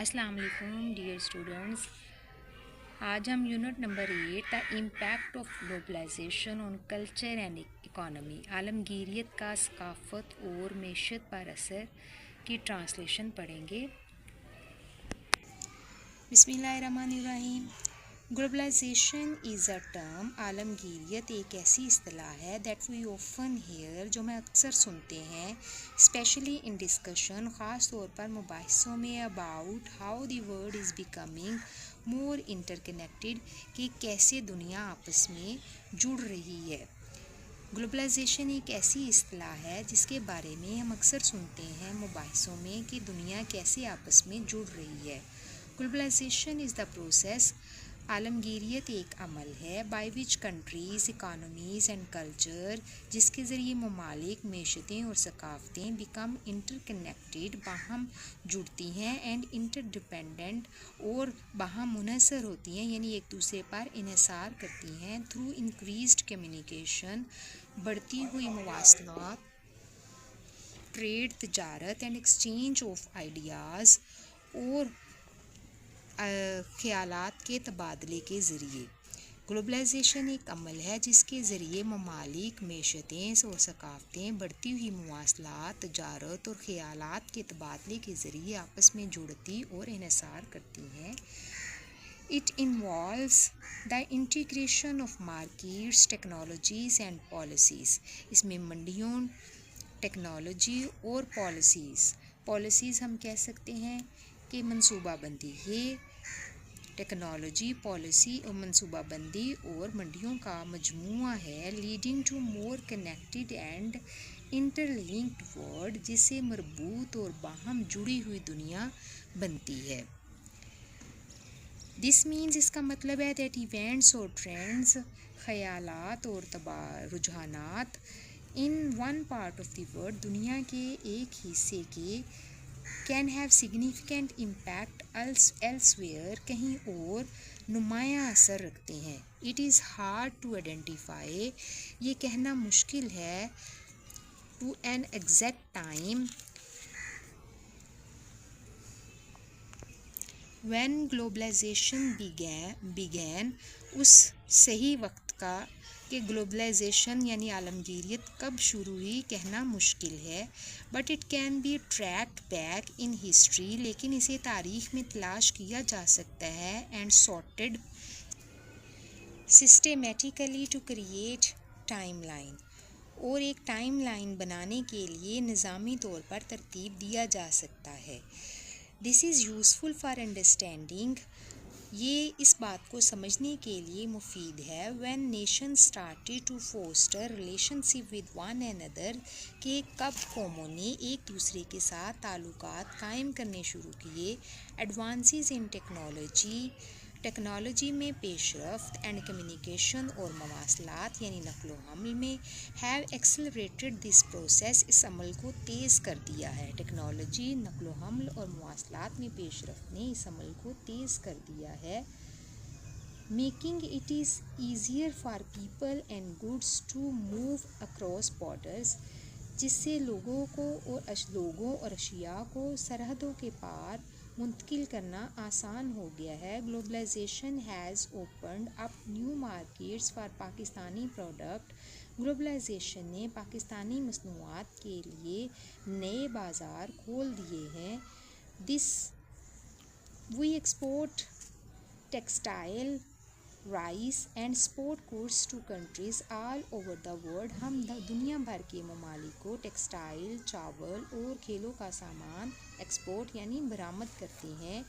السلام علیکم dear students. آج ہم unit number 8 the impact of globalisation on culture and economy, عالمگیریت کا ثقافت اور معیشت پر اثر کی ٹرانسلیشن پڑھیں گے. بسم اللہ الرحمن الرحیم. Globalization is a term. عالمگیریت ایک ایسی اصطلاح ہے دیٹ وی اوفن ہیئر، جو ہم اکثر سنتے ہیں، اسپیشلی ان ڈسکشن، خاص طور پر مباحثوں میں، about how the world is becoming more interconnected, کہ کیسے دنیا آپس میں جڑ رہی ہے. گلوبلائزیشن ایک ایسی اصطلاح ہے جس کے بارے میں ہم اکثر سنتے ہیں مباحثوں میں کہ دنیا کیسے آپس میں جڑ رہی ہے. Globalization is the process. عالمگیریت ایک عمل ہے by which countries, economies and culture, جس کے ذریعے ممالک، معیشتیں اور ثقافتیں بیکم انٹر کنیکٹڈ، باہم جڑتی ہیں، اینڈ انٹر ڈپینڈنٹ، اور باہم منحصر ہوتی ہیں، یعنی ایک دوسرے پر انحصار کرتی ہیں، تھرو انکریزڈ کمیونیکیشن، بڑھتی ہوئی مواصلات، ٹریڈ، تجارت، اینڈ ایکسچینج آف آئیڈیاز، اور خیالات کے تبادلے کے ذریعے. گلوبلائزیشن ایک عمل ہے جس کے ذریعے ممالک، معیشتیں اور ثقافتیں بڑھتی ہوئی مواصلات، تجارت اور خیالات کے تبادلے کے ذریعے آپس میں جڑتی اور انحصار کرتی ہیں. It involves the integration of markets, technologies and policies. اس میں منڈیوں، ٹیکنالوجی اور پالیسیز ہم کہہ سکتے ہیں کہ منصوبہ بندی. یہ ٹیکنالوجی، پالیسی اور منصوبہ بندی اور منڈیوں کا مجموعہ ہے، leading to more connected and interlinked world, جس سے مربوط اور باہم جڑی ہوئی دنیا بنتی ہے. دس مینز، اس کا مطلب ہے دیٹ ایونٹس اور ٹرینڈز، خیالات اور رجحانات، in one part of the world, دنیا کے ایک حصے کے، can have significant impact elsewhere, کہیں اور نمایاں اثر رکھتے ہیں. It is hard to identify, یہ کہنا مشکل ہے، to an exact time when globalization began، اس صحیح وقت کا کہ گلوبلائزیشن یعنی عالمگیریت کب شروع ہوئی کہنا مشکل ہے. But it can be tracked back in history, لیکن اسے تاریخ میں تلاش کیا جا سکتا ہے، and sorted systematically to create timeline, اور ایک ٹائم لائن بنانے کے لیے نظامی طور پر ترتیب دیا جا سکتا ہے. This is useful for understanding, یہ اس بات کو سمجھنے کے لیے مفید ہے، when nation started to foster relationship with one another, کہ کب قوموں نے ایک دوسرے کے ساتھ تعلقات قائم کرنے شروع کیے. ایڈوانسز ان ٹیکنالوجی میں پیش رفت، اینڈ کمیونیکیشن اور مواصلات یعنی نقل و حمل میں، ہیو ایکسلریٹڈ دس پروسیس، اس عمل کو تیز کر دیا ہے. ٹیکنالوجی، نقل و حمل اور مواصلات میں پیش رفت نے اس عمل کو تیز کر دیا ہے، making it is easier for people and goods to move across borders, جس سے لوگوں اور اشیاء کو سرحدوں کے پار منتقل کرنا آسان ہو گیا ہے. Globalization has opened up new markets for Pakistani product, globalization نے پاکستانی مصنوعات کے لیے نئے بازار کھول دیے ہیں. We export textile, rice and sport goods to countries all over the world, ہم دنیا بھر کے ممالک کو ٹیکسٹائل، چاول اور کھیلوں کا سامان ایکسپورٹ یعنی برآمد کرتے ہیں.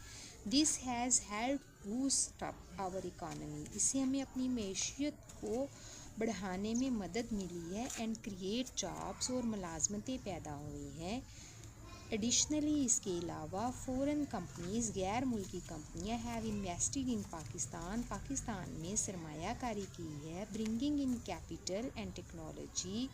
This has helped boost up our economy, اس سے ہمیں اپنی معیشت کو بڑھانے میں مدد ملی ہے، اینڈ کریٹ جابس، اور ملازمتیں پیدا ہوئی ہیں. ایڈیشنلی، اس کے علاوہ فورن کمپنیز، غیر ملکی کمپنیاں، ہیو انویسٹڈ ان پاکستان میں سرمایہ کاری کی ہے، bringing in capital and technology,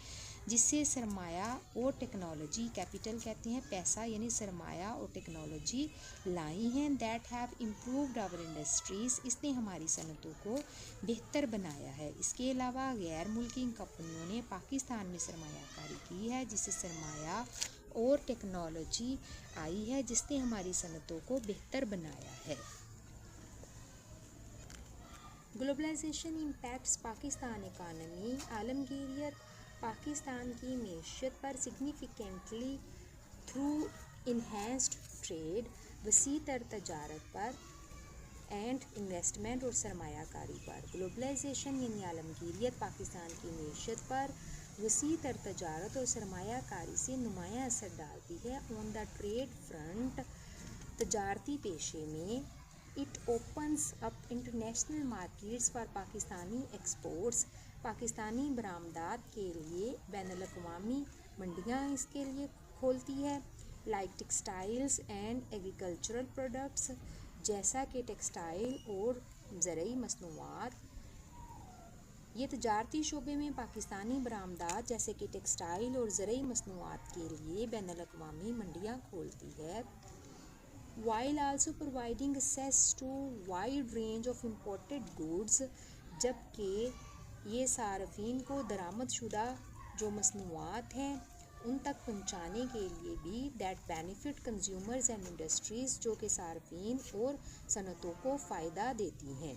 جس سے سرمایہ اور ٹیکنالوجی، کیپٹل کہتے ہیں پیسہ یعنی سرمایہ اور ٹیکنالوجی لائی ہیں، that have improved our industries, اس نے ہماری صنعتوں کو بہتر بنایا ہے. اس کے علاوہ غیر ملکی کمپنیوں نے پاکستان میں سرمایہ کاری کی ہے، جس سے سرمایہ اور ٹیکنالوجی آئی ہے جس نے ہماری صنعتوں کو بہتر بنایا ہے۔ Globalisation impacts Pakistan economy. عالمگیریت پاکستان کی معیشت پر سگنیفیکنٹلی تھرو انہینسڈ ٹریڈ، وسیع تر تجارت پر اینڈ انویسٹمنٹ اور سرمایہ کاری پر۔ گلوبلائزیشن یعنی عالمگیریت پاکستان کی معیشت پر وسیع تر تجارت اور سرمایہ کاری سے نمایاں اثر ڈالتی ہے۔ آن دا ٹریڈ فرنٹ، تجارتی پیشے میں it opens up international markets for Pakistani exports, Pakistani برآمدات کے لیے بین الاقوامی منڈیاں اس کے لیے کھولتی ہے۔ Like textiles and agricultural products, جیسا کہ ٹیکسٹائل اور زرعی مصنوعات۔ یہ تجارتی شعبے میں پاکستانی برآمدات جیسے کہ ٹیکسٹائل اور زرعی مصنوعات کے لیے بین الاقوامی منڈیاں کھولتی ہے۔ while also providing access to wide range of imported goods، جبکہ یہ صارفین کو درآمد شدہ جو مصنوعات ہیں ان تک پہنچانے کے لیے بھی that benefit consumers and industries، جو کہ صارفین اور صنعتوں کو فائدہ دیتی ہیں۔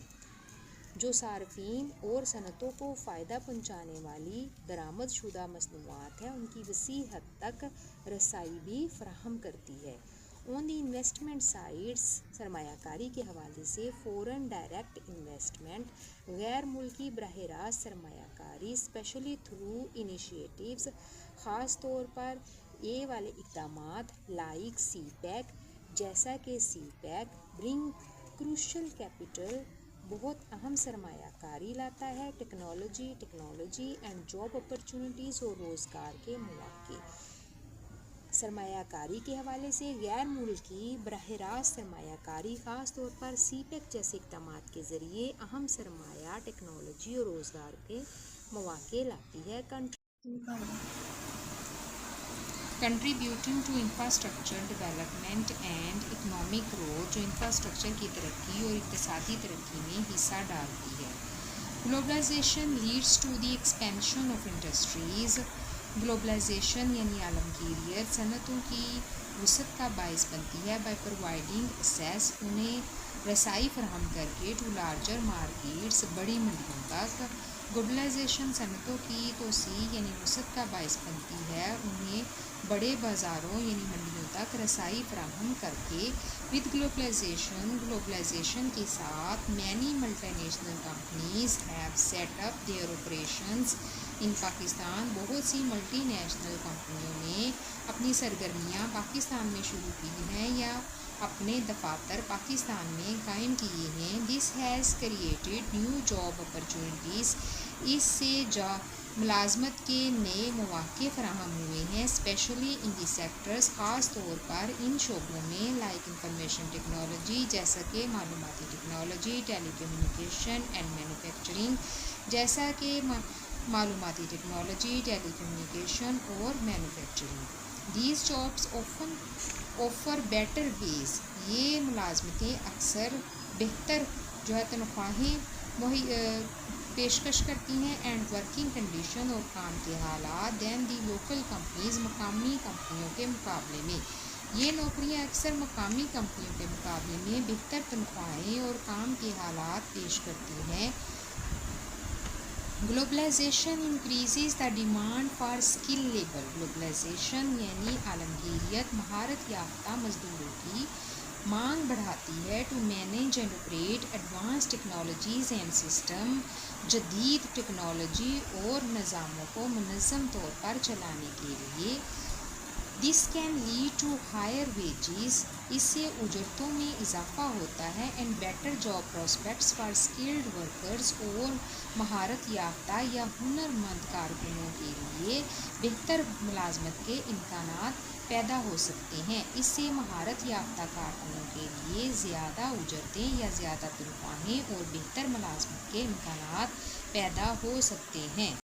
جو صارفین اور صنعتوں کو فائدہ پہنچانے والی درآمد شدہ مصنوعات ہیں ان کی وسیع حد تک رسائی بھی فراہم کرتی ہے۔ آن دی انویسٹمنٹ سائڈ، سرمایہ کاری کے حوالے سے فورن ڈائریکٹ انویسٹمنٹ، غیر ملکی براہ راست سرمایہ کاری، اسپیشلی تھرو انیشیٹیوز، خاص طور پر یہ والے اقدامات لائک سی پیک، جیسا کہ سی پیک برنگ کروشل کیپٹل، بہت اہم سرمایہ کاری لاتا ہے۔ ٹیکنالوجی اینڈ جاب اپرچونٹیز اور روزگار کے مواقع۔ سرمایہ کاری کے حوالے سے غیر ملکی براہ راست سرمایہ کاری خاص طور پر سی پیک جیسے اقدامات کے ذریعے اہم سرمایہ، ٹیکنالوجی اور روزگار کے مواقع لاتی ہے۔ Contributing to infrastructure development and economic growth, جو انفراسٹرکچر کی ترقی اور اقتصادی ترقی میں حصہ ڈالتی ہے۔ Globalization leads to the expansion of industries. Globalization یعنی عالمگیریت صنعتوں کی وسعت کا باعث بنتی ہے بائی پرووائڈنگ ایکسیس، انہیں رسائی فراہم کر کے ٹو لارجر مارکیٹس، بڑی منڈیوں تک۔ گلوبلائزیشن صنعتوں کی توسیع یعنی وسعت کا باعث بنتی ہے انہیں بڑے بازاروں یعنی منڈیوں تک رسائی فراہم کر کے۔ ود گلوبلائزیشن کے ساتھ many multi national companies have set up their operations in Pakistan, بہت سی ملٹی نیشنل کمپنیوں نے اپنی سرگرمیاں پاکستان میں شروع کی ہیں یا اپنے دفاتر پاکستان میں قائم کیے ہیں۔ This has created new job opportunities, اس سے ملازمت کے نئے مواقع فراہم ہوئے ہیں۔ اسپیشلی ان دی سیکٹرز، خاص طور پر ان شعبوں میں لائک انفارمیشن ٹیکنالوجی، جیسا کہ معلوماتی technology, telecommunication and manufacturing, جیسا کہ معلوماتی ٹیکنالوجی، ٹیلی کمیونیکیشن اور manufacturing. These jobs offer better ways, یہ ملازمتیں اکثر بہتر جو ہے تنخواہیں پیشکش کرتی ہیں، اینڈ ورکنگ کنڈیشن اور کام کے حالات دین دی لوکل کمپنیز، مقامی کمپنیوں کے مقابلے میں۔ یہ نوکریاں اکثر مقامی کمپنیوں کے مقابلے میں بہتر تنخواہیں اور کام کے حالات پیش کرتی ہیں۔ Globalisation increases the demand for skill labour. Globalisation یعنی عالمگیریت مہارت یافتہ مزدوروں کی مانگ بڑھاتی ہے to manage and operate advance technologies and system, جدید ٹیکنالوجی اور نظاموں کو منظم طور پر چلانے کے لیے۔ This can lead to higher wages, اس سے اجرتوں میں اضافہ ہوتا ہے، and better job prospects for skilled workers, اور مہارت یافتہ یا ہنر مند کارکنوں کے لیے بہتر ملازمت کے امکانات پیدا ہو سکتے ہیں۔ اس سے مہارت یافتہ کارکنوں کے لیے زیادہ اجرتیں یا زیادہ تنخواہیں اور بہتر ملازمت کے امکانات پیدا ہو سکتے ہیں۔